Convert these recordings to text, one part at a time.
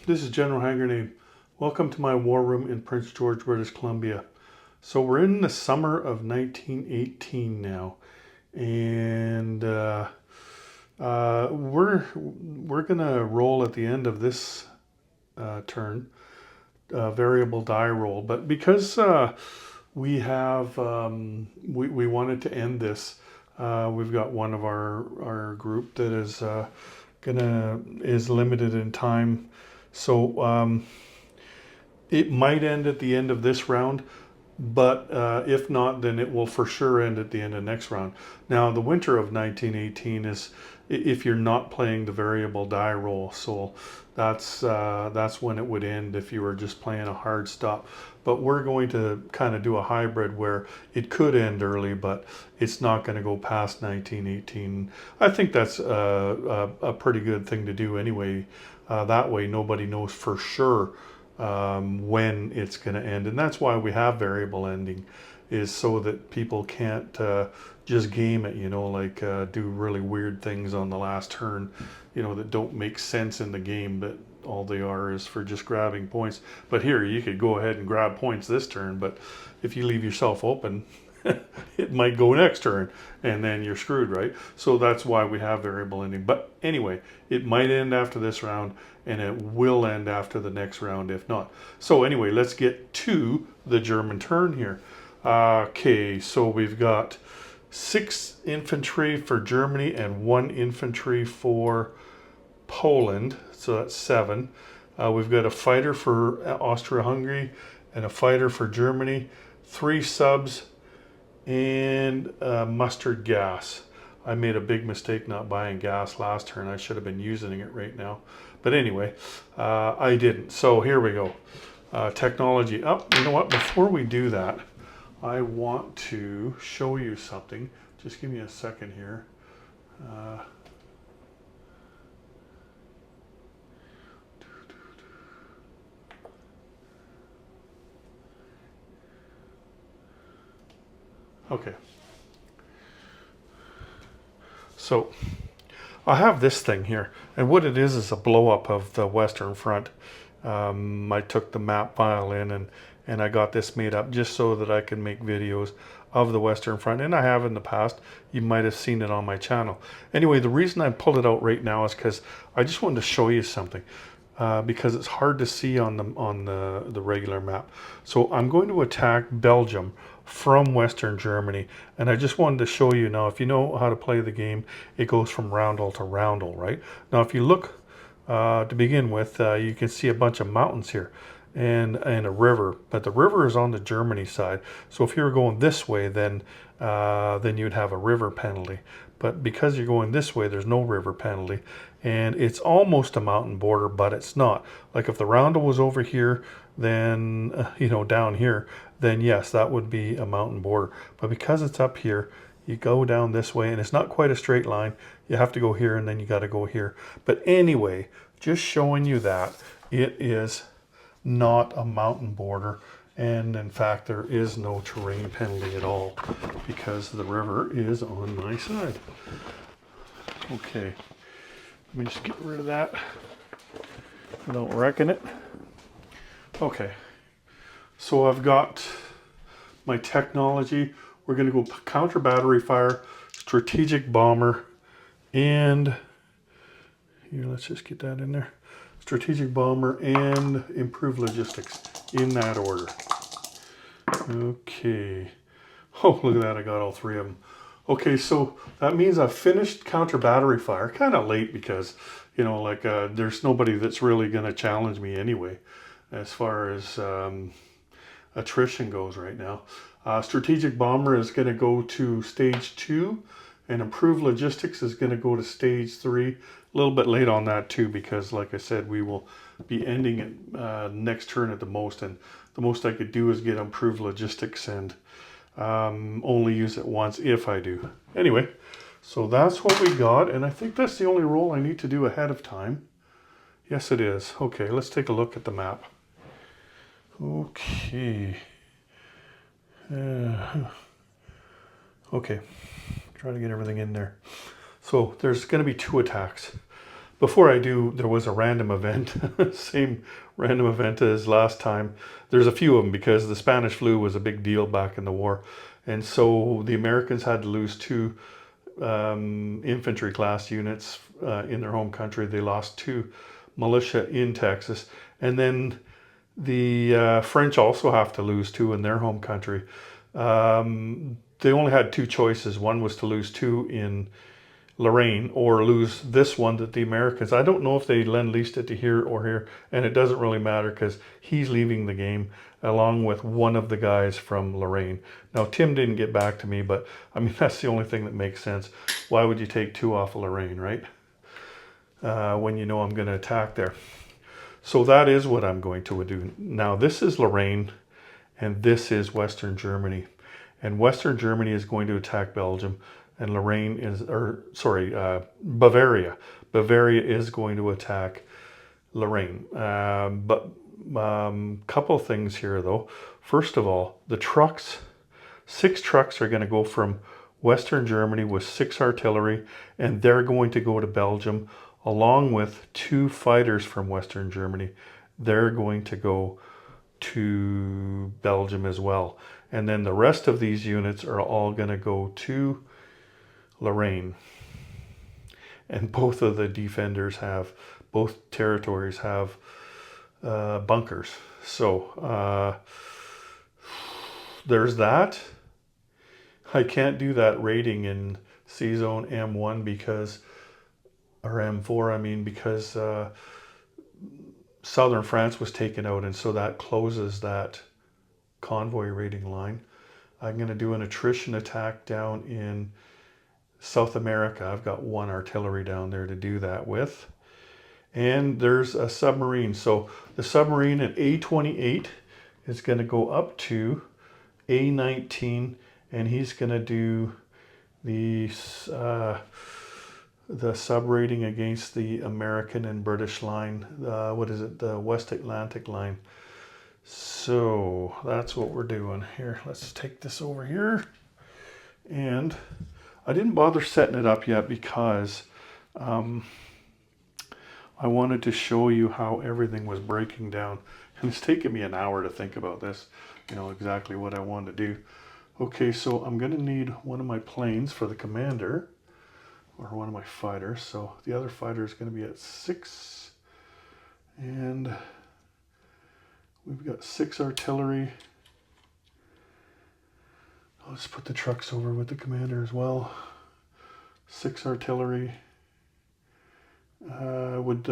This is General Hand Grenade. Welcome to my war room in Prince George, British Columbia. So we're in the summer of 1918 now, and we're gonna roll at the end of this turn, variable die roll. But because we have we wanted to end this, we've got one of our group that is limited in time. So it might end at the end of this round, but if not, then it will for sure end at the end of next round. Now, the winter of 1918 is if you're not playing the variable die roll, so that's when it would end if you were just playing a hard stop. But we're going to kind of do a hybrid where it could end early, but it's not going to go past 1918. I think that's a pretty good thing to do anyway. That way, nobody knows for sure when it's going to end, and that's why we have variable ending, is so that people can't just game it, like do really weird things on the last turn, that don't make sense in the game, but all they are is for just grabbing points. But here, you could go ahead and grab points this turn, but if you leave yourself open, it might go next turn, and then you're screwed, right? So that's why we have variable ending. But anyway, it might end after this round, and it will end after the next round if not. So anyway, let's get to the German turn here. Okay, so we've got 6 infantry for Germany and 1 infantry for Poland, so that's 7. We've got a fighter for Austria-Hungary and a fighter for Germany, 3 subs, and mustard gas. I made a big mistake not buying gas last turn. I should have been using it right now. But anyway, I didn't. So here we go. Technology up. You know what? Before we do that, I want to show you something. Just give me a second here. Okay. So I have this thing here, and what it is a blow up of the Western Front. I took the map file in and I got this made up just so that I can make videos of the Western Front, and I have in the past. You might have seen it on my channel. Anyway, the reason I pulled it out right now is because I just wanted to show you something. Because it's hard to see on the regular map. So I'm going to attack Belgium from Western Germany, and I just wanted to show you now. If you know how to play the game, it goes from roundel to roundel, right? Now, if you look to begin with, you can see a bunch of mountains here and a river, but the river is on the Germany side. So if you were going this way, then you'd have a river penalty. But because you're going this way, there's no river penalty, and it's almost a mountain border, but it's not. Like if the roundel was over here, then down here, then yes, that would be a mountain border. But because it's up here, you go down this way, and it's not quite a straight line. You have to go here, and then you got to go here. But anyway, just showing you that it is not a mountain border, and in fact there is no terrain penalty at all because the river is on my side. Okay, let me just get rid of that without wrecking it. Okay, so I've got my technology. We're going to go counter battery fire, strategic bomber, and here, let's just get that in there. Strategic bomber and improved logistics in that order. Okay. Oh, look at that. I got all 3 of them. Okay, so that means I've finished counter battery fire. Kind of late because, there's nobody that's really going to challenge me anyway as far as attrition goes right now. Strategic bomber is going to go to stage 2, and improved logistics is going to go to stage 3. A little bit late on that too, because like I said, we will be ending it next turn at the most, and the most I could do is get improved logistics and only use it once if I do. Anyway, so that's what we got, and I think that's the only roll I need to do ahead of time. Yes, it is. Okay, let's take a look at the map. Okay. Okay, try to get everything in there. So there's going to be 2 attacks. before I do, there was a random event, same random event as last time. There's a few of them because the Spanish flu was a big deal back in the war. And so the Americans had to lose two infantry class units in their home country. They lost two militia in Texas. And then the French also have to lose two in their home country. They only had two choices. One was to lose two in Lorraine or lose this one that the Americans, I don't know if they lend-leased it to here or here, and it doesn't really matter because he's leaving the game along with one of the guys from Lorraine. Now, Tim didn't get back to me, but I mean, that's the only thing that makes sense. Why would you take two off of Lorraine, right? When you know I'm going to attack there. So that is what I'm going to do. Now, this is Lorraine, and this is Western Germany. And Western Germany is going to attack Belgium. And Lorraine is, Bavaria. Bavaria is going to attack Lorraine. But couple things here though. First of all, the trucks, 6 trucks are going to go from Western Germany with 6 artillery, and they're going to go to Belgium along with 2 fighters from Western Germany. They're going to go to Belgium as well. And then the rest of these units are all going to go to Lorraine. And both of the defenders have, both territories have bunkers. So there's that. I can't do that raiding in C-Zone M1 because, or M4, I mean, because southern France was taken out, and so that closes that convoy raiding line. I'm going to do an attrition attack down in South America. I've got 1 artillery down there to do that with. And there's a submarine. So the submarine at A28 is going to go up to A19, and he's going to do the sub raiding against the American and British line. What is it? The West Atlantic line. So that's what we're doing here. Let's take this over here. And I didn't bother setting it up yet because I wanted to show you how everything was breaking down. And it's taken me an hour to think about this, you know, exactly what I want to do. Okay, so I'm going to need one of my planes for the commander, or one of my fighters. So the other fighter is going to be at 6. And we've got 6 artillery. I'll just put the trucks over with the commander as well. 6 artillery. Would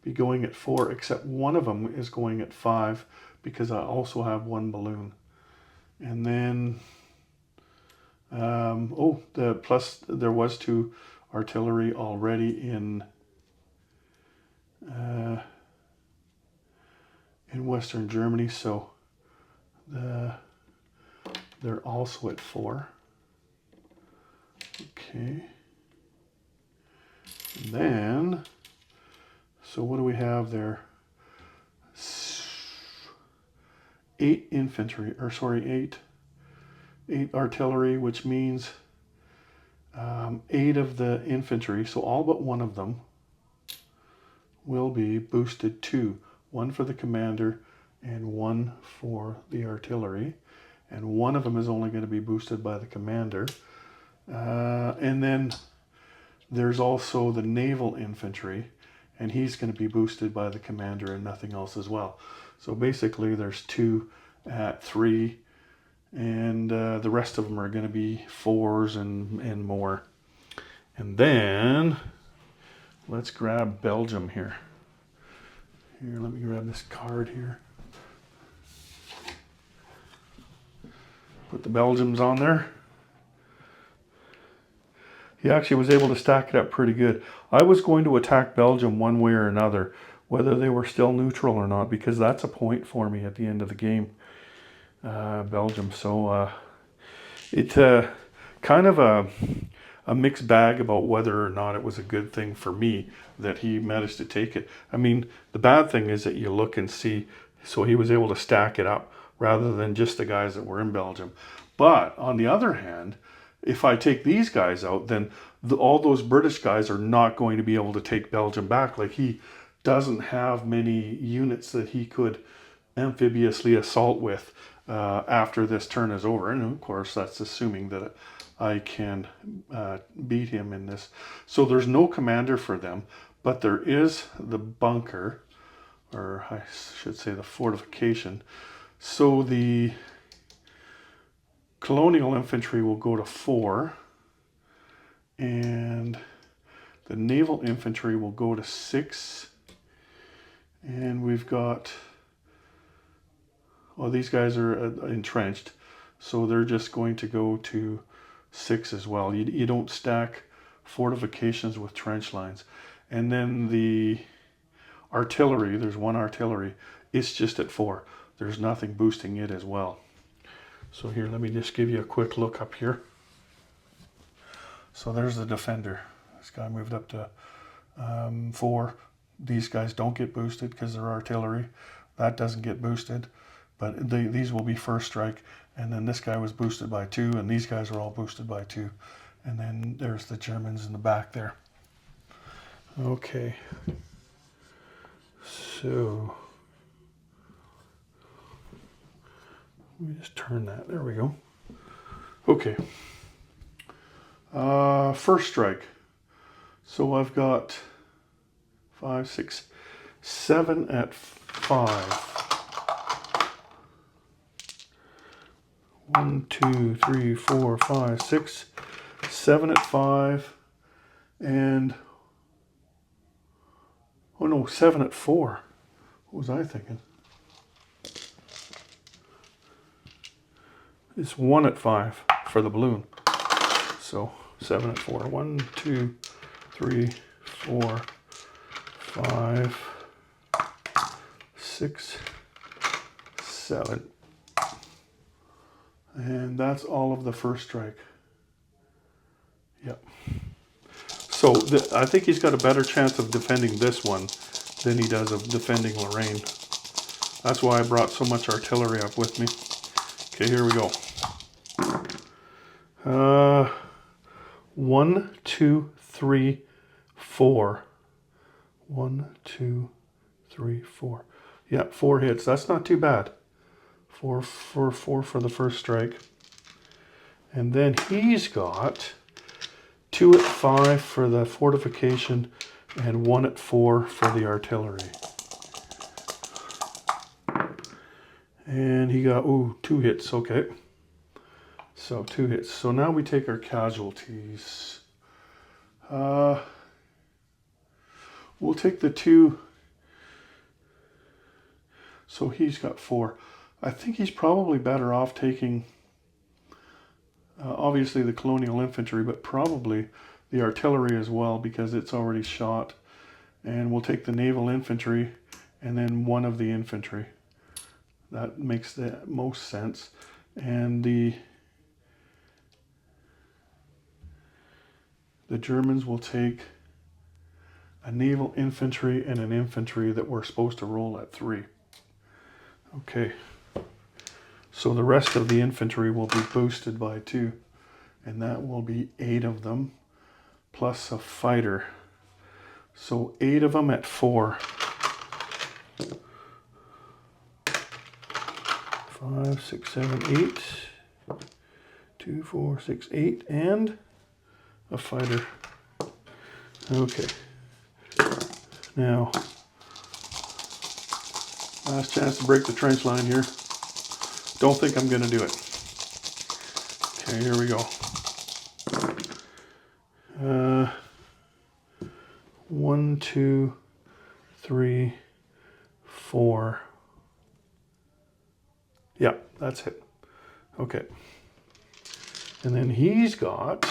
be going at 4, except one of them is going at 5 because I also have 1 balloon. And then, plus there was 2 artillery already in Western Germany, so they're also at 4. Okay. And then, so what do we have there? 8 infantry, or sorry, 8 artillery, which means 8 of the infantry, so all but 1 of them will be boosted 2. 1 for the commander and 1 for the artillery. And 1 of them is only going to be boosted by the commander. And then there's also the naval infantry, and he's going to be boosted by the commander and nothing else as well. So basically there's 2 at 3, and the rest of them are going to be 4s and more. And then let's grab Belgium here. Here, let me grab this card here. Put the Belgians on there. He actually was able to stack it up pretty good. I was going to attack Belgium one way or another, whether they were still neutral or not, because that's a point for me at the end of the game. Belgium. So it kind of a mixed bag about whether or not it was a good thing for me that he managed to take it. I mean, the bad thing is that you look and see, so he was able to stack it up rather than just the guys that were in Belgium. But on the other hand, if I take these guys out, then all those British guys are not going to be able to take Belgium back. Like, he doesn't have many units that he could amphibiously assault with after this turn is over. And of course, that's assuming that I can beat him in this. So there's no commander for them, but there is the bunker, or I should say the fortification. So the colonial infantry will go to 4, and the naval infantry will go to 6, and we've got, well, these guys are entrenched, so they're just going to go to 6 as well. You don't stack fortifications with trench lines. And then the artillery, there's 1 artillery, it's just at 4. There's nothing boosting it as well. So here, let me just give you a quick look up here. So there's the defender. This guy moved up to 4. These guys don't get boosted because they're artillery. That doesn't get boosted, but these will be first strike. And then this guy was boosted by 2, and these guys are all boosted by 2. And then there's the Germans in the back there. Okay. So let me just turn that. There we go. Okay. First strike. So I've got 5, 6, 7 at 5. 1, 2, 3, 4, 5, 6, 7 at 5, and oh no, 7 at 4. What was I thinking? It's 1 at 5 for the balloon. So 7 at 4. 1, 2, 3, 4, 5, 6, 7. And that's all of the first strike. Yep. So I think he's got a better chance of defending this one than he does of defending Lorraine. That's why I brought so much artillery up with me. Okay, here we go. 1, 2, 3, 4. 1, 2, 3, 4. Yeah, 4 hits. That's not too bad. 4 for the first strike. And then he's got 2 at 5 for the fortification and 1 at 4 for the artillery. And he got, 2 hits, okay. So 2 hits. So now we take our casualties. We'll take the 2. So he's got 4. I think he's probably better off taking, obviously the colonial infantry, but probably the artillery as well, because it's already shot. And we'll take the naval infantry and then 1 of the infantry. That makes the most sense. And the Germans will take a naval infantry and an infantry that we're supposed to roll at 3. Okay. So the rest of the infantry will be boosted by 2, and that will be 8 of them, plus a fighter. So 8 of them at 4. 5, 6, 7, 8. 2, 4, 6, 8, and a fighter. Okay. Now, last chance to break the trench line here. Don't think I'm going to do it. Okay, here we go. 1, 2, 3, 4. Yeah, that's it. Okay. And then he's got...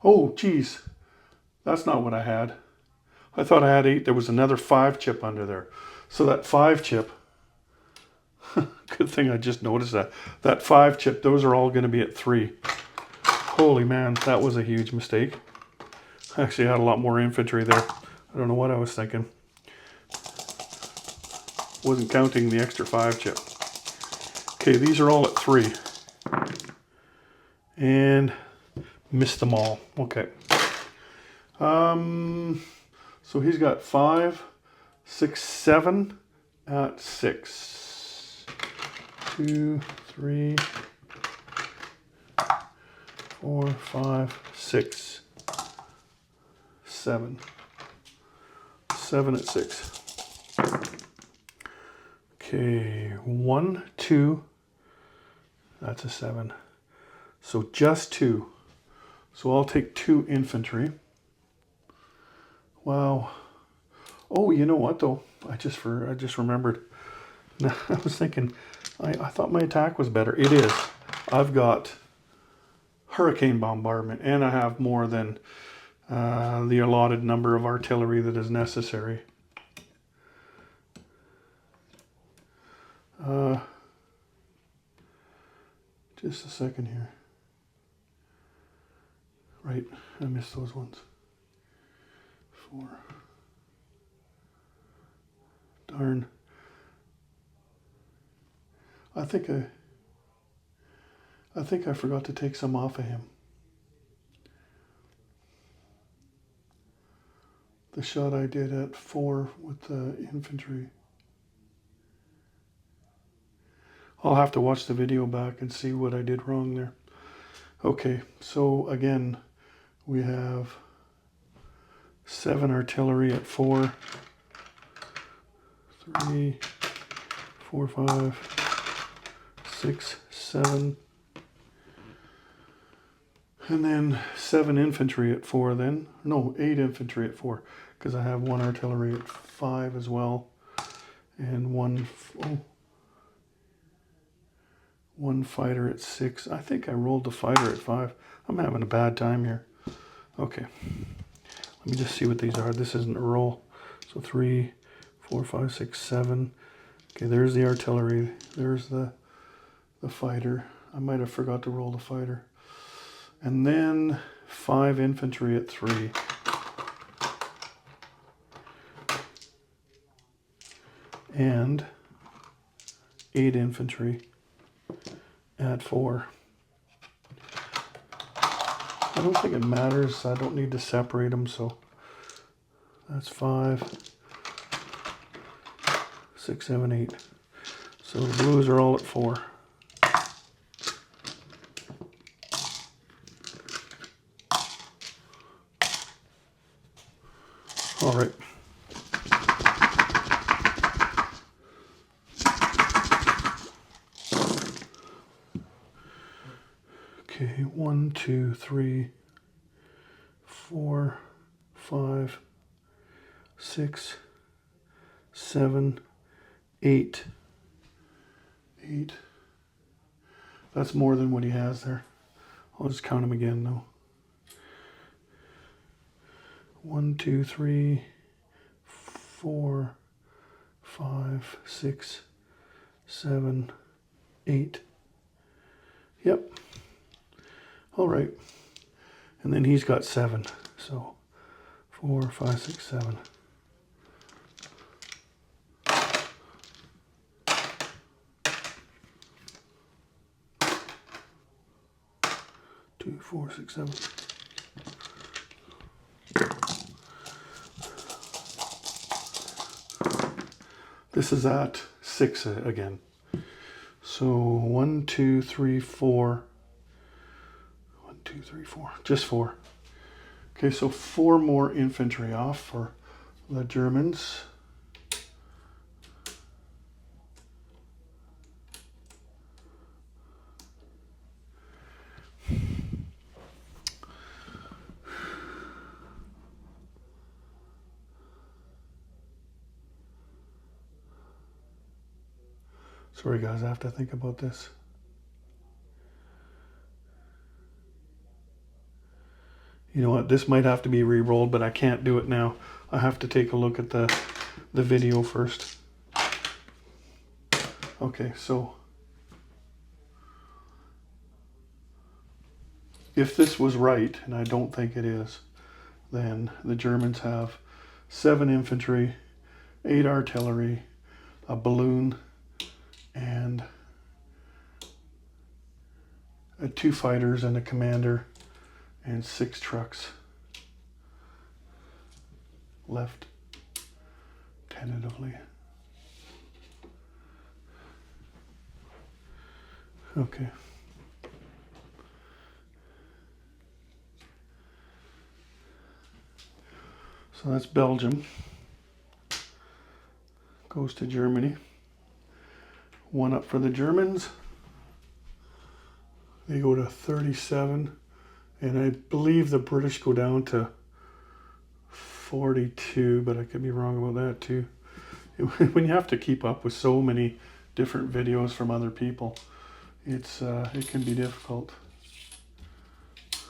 Oh, geez. That's not what I had. I thought I had 8. There was another 5 chip under there. So that 5 chip, good thing I just noticed that. That 5 chip, those are all going to be at 3. Holy man, that was a huge mistake. I actually had a lot more infantry there. I don't know what I was thinking. Wasn't counting the extra 5 chip. Okay, these are all at 3. and missed them all. Okay. So he's got 5, 6, 7 at 6. 2, 3, 4, 5, 6, 7. 7 at 6. Okay, 1, 2. That's a 7. So just 2. So I'll take 2 infantry. Wow. Oh, you know what though? I just remembered. I was thinking, I thought my attack was better. It is. I've got hurricane bombardment, and I have more than the allotted number of artillery that is necessary. Just a second here. Right, I missed those ones. 4. Darn. I think I forgot to take some off of him. The shot I did at 4 with the infantry. I'll have to watch the video back and see what I did wrong there. Okay, so again, we have 7 artillery at 4. 3, 4, 5, 6, 7. And then 7 infantry at 4 then. No, 8 infantry at 4. Because I have 1 artillery at 5 as well. And 1 fighter at 6. I think I rolled the fighter at 5. I'm having a bad time here. Okay. Let me just see what these are. This isn't a roll. So 3, 4, 5, 6, 7. Okay, there's the artillery. There's the fighter. I might have forgot to roll the fighter. And then 5 infantry at 3. And 8 infantry at 4. I don't think it matters. I don't need to separate them, so that's 5, 6, 7, 8. So the blues are all at 4. All right. Okay, 1, 2, 3, 4, 5, 6, 7, 8. 8. That's more than what he has there. I'll just count them again though. 1, 2, 3, 4, 5, 6, 7, 8. Yep. All right. And then he's got 7. So 4, 5, 6, 7. 2, 4, 6, 7. This is at 6 again. So 1, 2, 3, 4. 1, 2, 3, 4. Just 4. Okay, so 4 more infantry off for the Germans. Sorry guys, I have to think about this. You know what, this might have to be re-rolled, but I can't do it now. I have to take a look at the video first. Okay, so if this was right, and I don't think it is, then the Germans have 7 infantry, 8 artillery, a balloon, and 2 fighters and a commander and 6 trucks left tentatively. Okay. So that's Belgium. Goes to Germany. 1 up for the Germans. They go to 37. And I believe the British go down to 42, but I could be wrong about that too. When you have to keep up with so many different videos from other people, it can be difficult.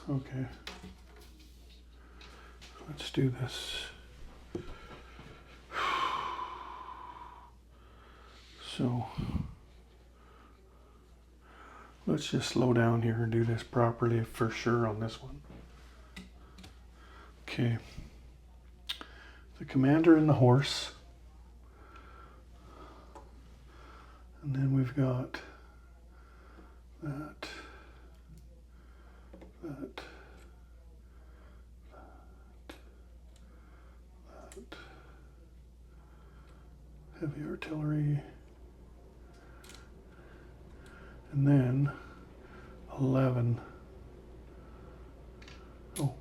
Okay. Let's do this. So let's just slow down here and do this properly for sure on this one. Okay. The commander and the horse. And then we've got that, that, that, that. Heavy artillery. And then 11. Oh.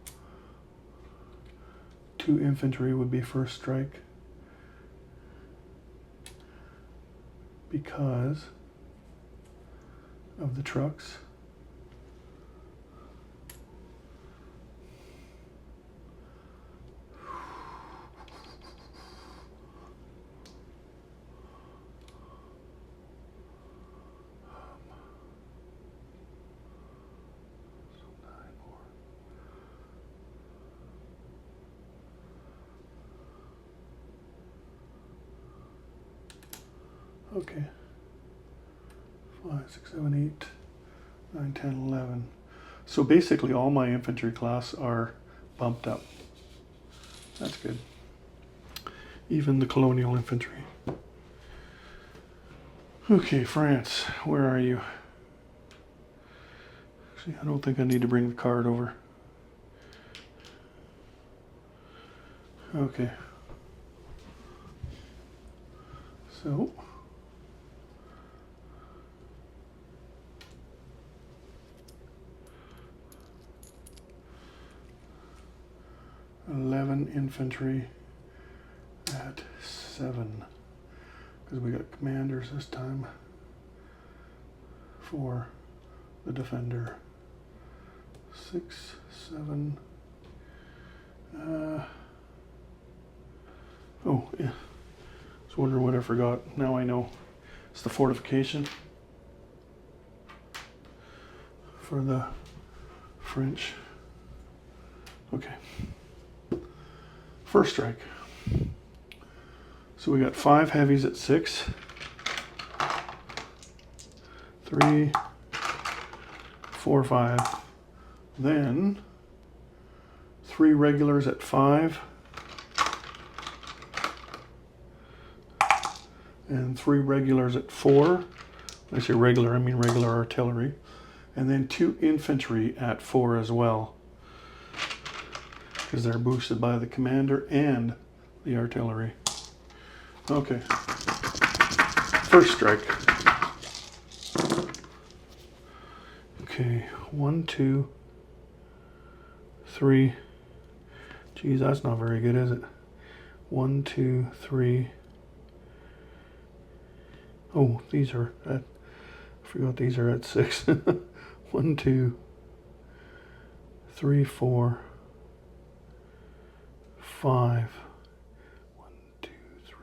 2 infantry would be first strike. Because of the trucks. Okay. 5, 6, 7, 8, 9, 10, 11. So basically all my infantry class are bumped up. That's good. Even the colonial infantry. Okay, France, where are you? Actually, I don't think I need to bring the card over. Okay. So 11 infantry at 7, because we got commanders this time for the defender. 6, 7. Oh, yeah. I was wondering what I forgot. Now I know. It's the fortification for the French. Okay. First strike. So we got 5 heavies at 6. 3, 4, 5. Then 3 regulars at 5. And 3 regulars at 4. When I say regular, I mean regular artillery. And then 2 infantry at 4 as well, because they're boosted by the commander and the artillery. Okay. First strike. Okay, 1, 2, 3. Geez, that's not very good, is it? 1, 2, 3. Oh, these are at, I forgot these are at 6. 1, 2, 3, 4, 5. 1, 2, 3,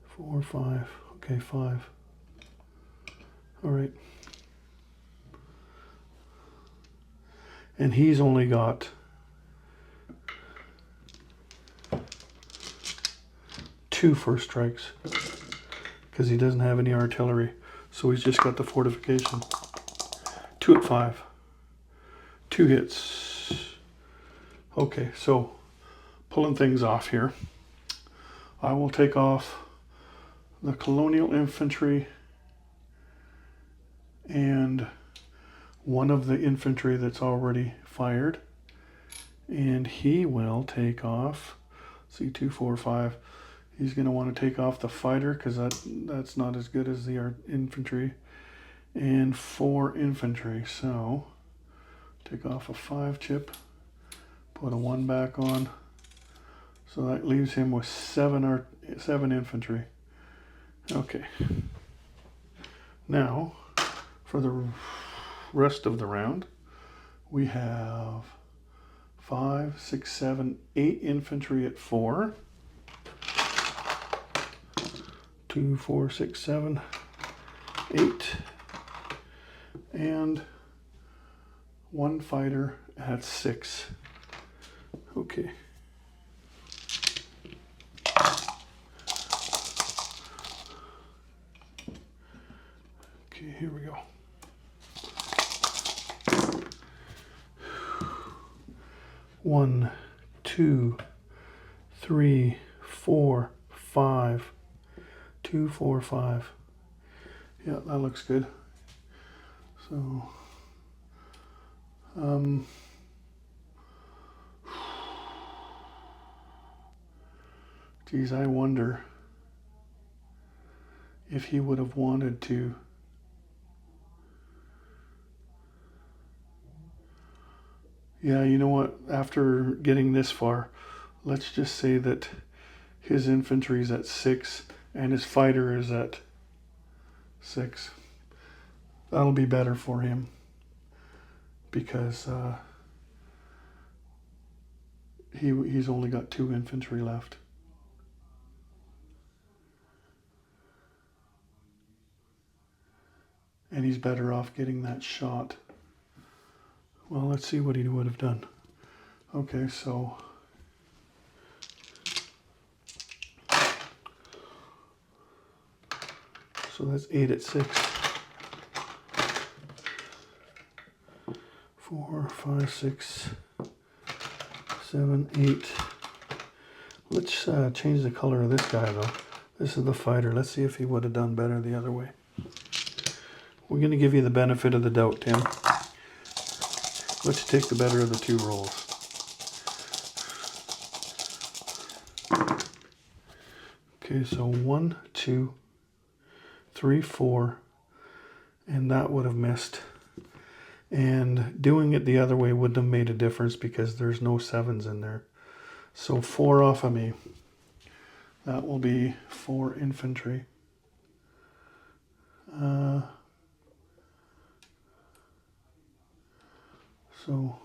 4, 5. Okay, 5. All right. And he's only got 2 first strikes because he doesn't have any artillery. So he's just got the fortification. 2 at 5. 2 hits. Okay, so pulling things off here. I will take off the colonial infantry and one of the infantry that's already fired, and he will take off. See, 2, 4, 5. He's going to want to take off the fighter because that's not as good as the infantry. And 4 infantry. So take off a 5 chip, put a 1 back on. So that leaves him with 7 infantry. Okay. Now, for the rest of the round, we have 5, 6, 7, 8 infantry at 4. 2, 4, 6, 7, 8. And 1 fighter at 6. Okay. Okay, here we go. One, 2, 3, 4, 5. 2, 4, 5. Yeah, that looks good. So, geez, I wonder if he would have wanted to yeah, you know what, after getting this far, let's just say that his infantry is at 6 and his fighter is at 6. That'll be better for him because he's only got 2 infantry left. And he's better off getting that shot. Well, let's see what he would have done. Okay, so that's 8 at 6. 4, 5, 6, 7, 8. Let's change the color of this guy though. This is the fighter. Let's see if he would have done better the other way. We're going to give you the benefit of the doubt, Tim. Let's take the better of the 2 rolls. Okay, so 1, 2, 3, 4, and that would have missed. And doing it the other way wouldn't have made a difference because there's no 7s in there. So 4 off of me. That will be 4 infantry. So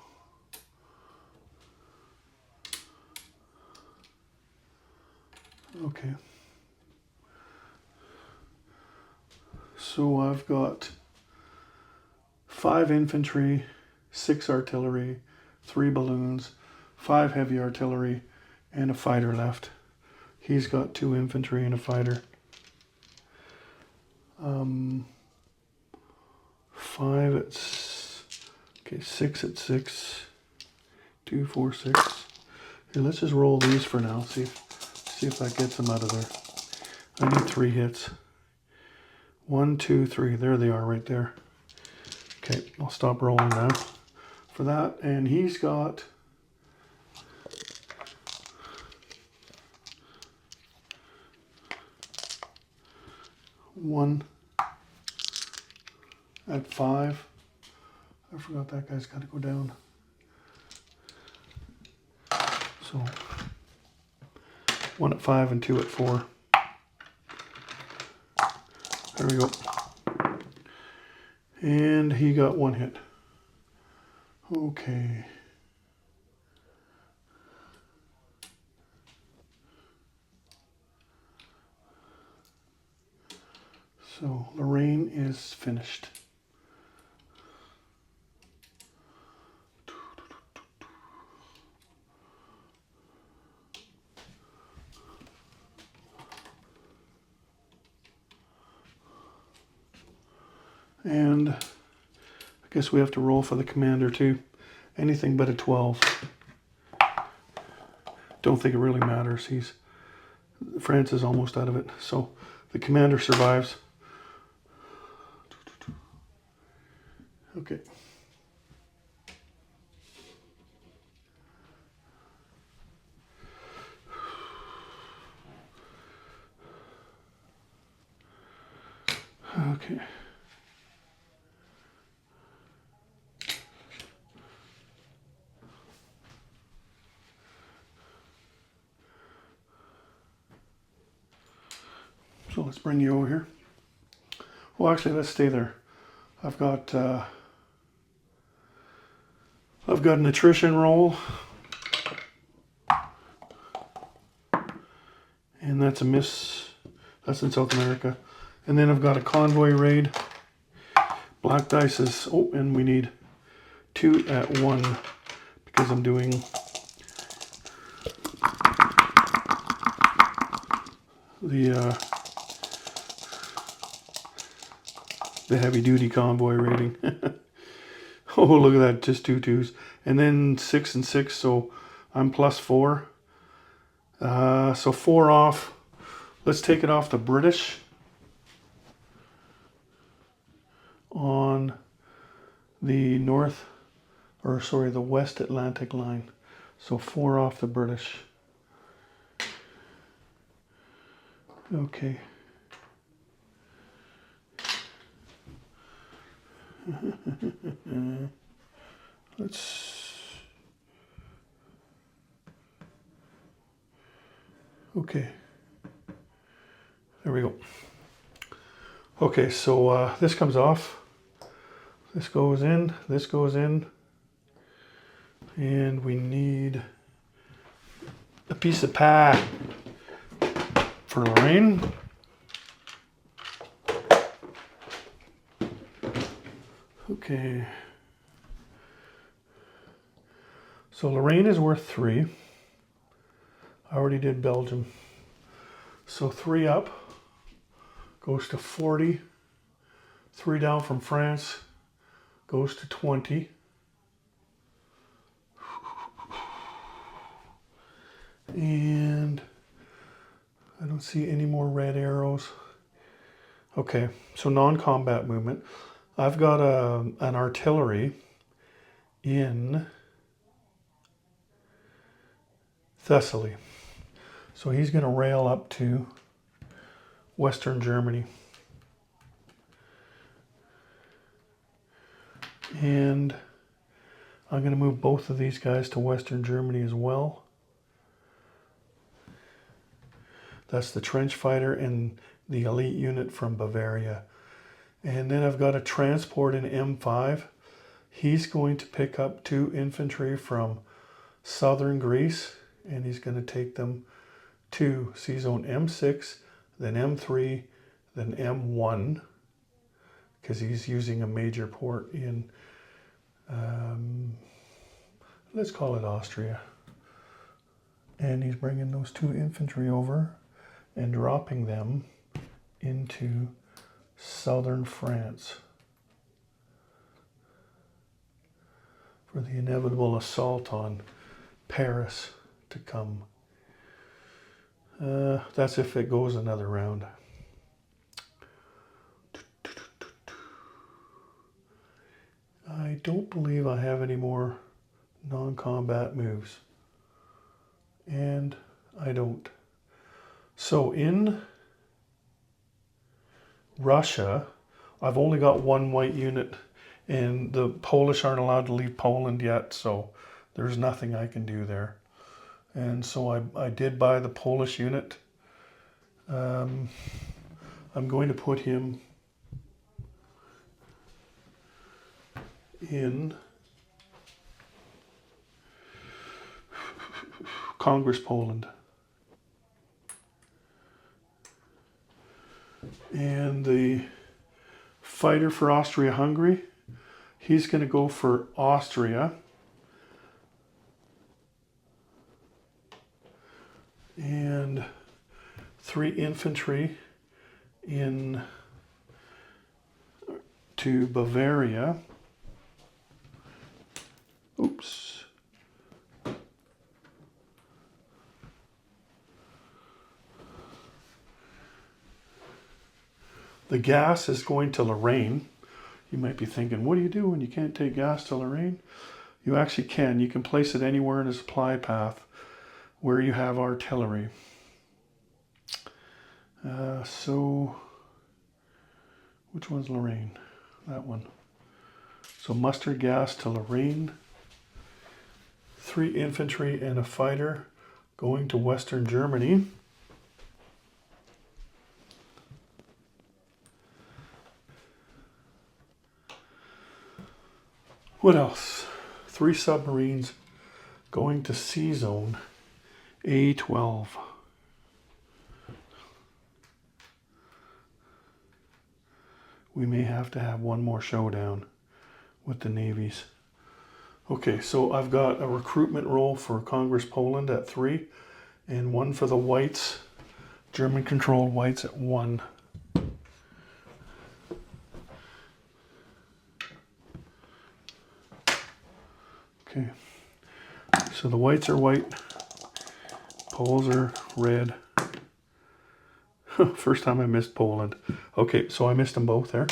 okay. So I've got 5 infantry, 6 artillery, 3 balloons, 5 heavy artillery, and a fighter left. He's got 2 infantry and a fighter. 5 at 6 at 6. 2, 4, 6. Okay, let's just roll these for now. See if that gets them out of there. I need 3 hits. 1, 2, 3. There they are right there. Okay, I'll stop rolling now for that. And he's got one at 5. I forgot that guy's got to go down. So 1 at 5 and 2 at 4. There we go. And he got 1 hit. Okay. So Lorraine is finished. And I guess we have to roll for the commander too. Anything but a 12. Don't think it really matters. France is almost out of it. So the commander survives. Okay. Okay. So let's bring you over here. Well, actually, let's stay there. I've got a nutrition roll, and that's a miss. That's in South America. And then I've got a convoy raid. Black dice is, oh, and we need 2 at 1 because I'm doing the heavy duty convoy rating. Oh, look at that, just 2 2s. And then 6 and 6, so I'm +4. So 4 off. Let's take it off the British on the the West Atlantic line. So 4 off the British. Okay. Okay. There we go. Okay, so this comes off. This goes in, and we need a piece of pie for Lorraine. Okay. So Lorraine is worth 3. I already did Belgium. So 3 up goes to 40. 3 down from France goes to 20. And I don't see any more red arrows. Okay, so non-combat movement. I've got an artillery in Thessaly. So he's going to rail up to Western Germany. And I'm going to move both of these guys to Western Germany as well. That's the trench fighter and the elite unit from Bavaria. And then I've got a transport in M5. He's going to pick up 2 infantry from southern Greece, and he's going to take them to C zone M6, then M3, then M1, because he's using a major port in, let's call it Austria. And he's bringing those 2 infantry over and dropping them into southern France for the inevitable assault on Paris to come. That's if it goes another round. I don't believe I have any more non-combat moves. And I don't. So in Russia, I've only got 1 white unit, and the Polish aren't allowed to leave Poland yet, so there's nothing I can do there. And so I did buy the Polish unit. I'm going to put him in Congress, Poland. And the fighter for Austria-Hungary, he's going to go for Austria. And 3 infantry in to Bavaria. Oops. The gas is going to Lorraine. You might be thinking, what do you do when you can't take gas to Lorraine? You actually can. You can place it anywhere in a supply path where you have artillery. So Which one's Lorraine? That one. So mustard gas to Lorraine. 3 infantry and a fighter going to Western Germany. What else? 3 submarines going to C zone, A12. We may have to have one more showdown with the navies. Okay, so I've got a recruitment role for Congress Poland at 3 and one for the whites, German-controlled whites at 1. Okay, so the whites are white, Poles are red. First time I missed Poland. Okay, so I missed them both there.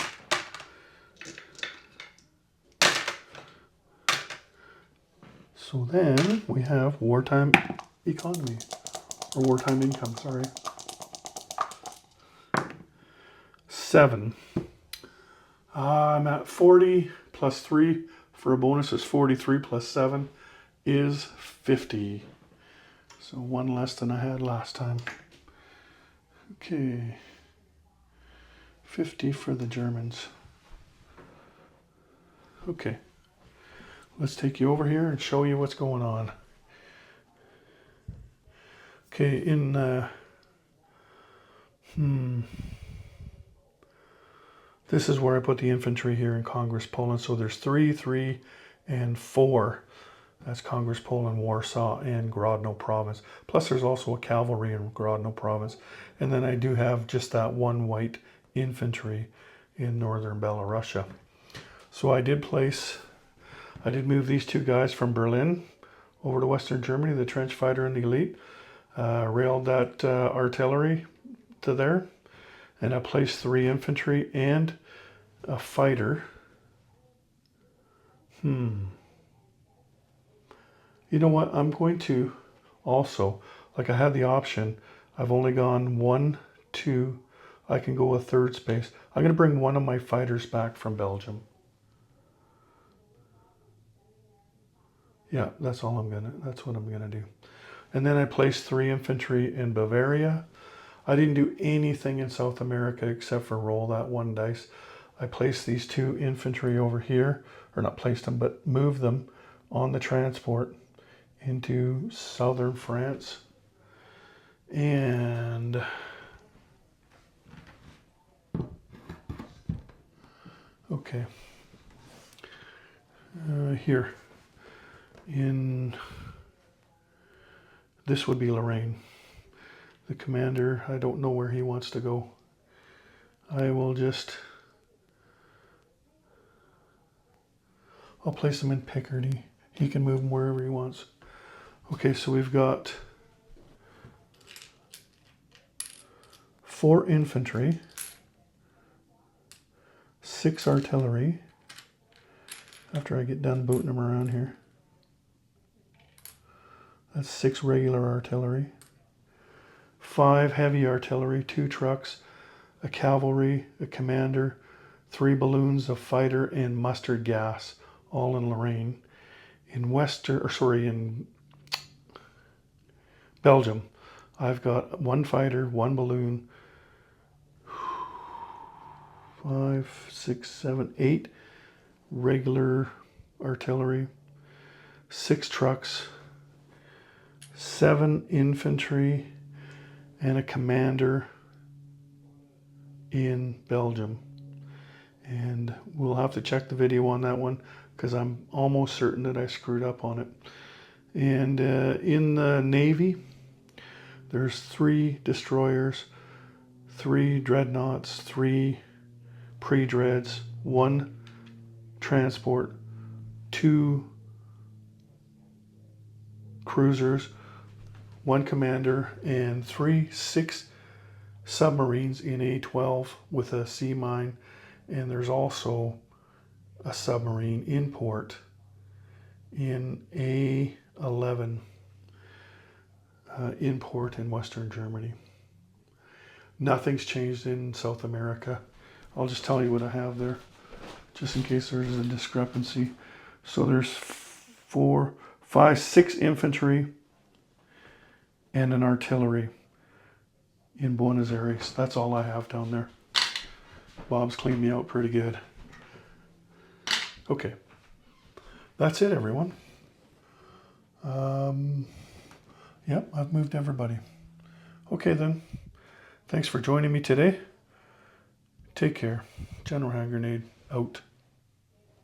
So then we have wartime economy, or wartime income, sorry. 7. I'm at 40 plus 3 for a bonus is 43 plus 7 is 50. So one less than I had last time. Okay. 50 for the Germans. Okay. Let's take you over here and show you what's going on. Okay, this is where I put the infantry here in Congress Poland. So there's 3, 3, and 4. That's Congress Poland, Warsaw, and Grodno province. Plus there's also a cavalry in Grodno province. And then I do have just that 1 white infantry in northern Belarusia. So I did move these 2 guys from Berlin over to Western Germany, the trench fighter and the elite. Railed that artillery to there. And I placed 3 infantry and a fighter. You know what? I'm going to also, like I had the option, I've only gone 1, 2, I can go a 3rd space. I'm going to bring one of my fighters back from Belgium. Yeah, that's what I'm gonna do. And then I placed 3 infantry in Bavaria. I didn't do anything in South America except for roll that 1 dice. I placed these 2 infantry over here, or not placed them, but moved them on the transport into southern France. And okay, here in this would be Lorraine. The commander, I don't know where he wants to go. I'll place him in Picardy. He can move him wherever he wants. Okay, so we've got 4 infantry, 6 artillery, after I get done booting them around here. That's 6 regular artillery, 5 heavy artillery, 2 trucks, a cavalry, a commander, 3 balloons of fighter and mustard gas, all in Lorraine. In Belgium, I've got 1 fighter, 1 balloon, 5, 6, 7, 8 regular artillery, 6 trucks, 7 infantry, and a commander in Belgium. And we'll have to check the video on that one because I'm almost certain that I screwed up on it. And in the Navy, there's 3 destroyers, 3 dreadnoughts, 3 pre-dreads, 1 transport, 2 cruisers, 1 commander, and 6 submarines in A12 with a sea mine. And there's also a submarine in port in A11 in port in Western Germany. Nothing's changed in South America. I'll just tell you what I have there, just in case there's a discrepancy. So there's 4, 5, 6 infantry and an artillery in Buenos Aires. That's all I have down there. Bob's cleaned me out pretty good. Okay, that's it, everyone. Yep, I've moved everybody. Okay then, thanks for joining me today. Take care. General Hand Grenade out.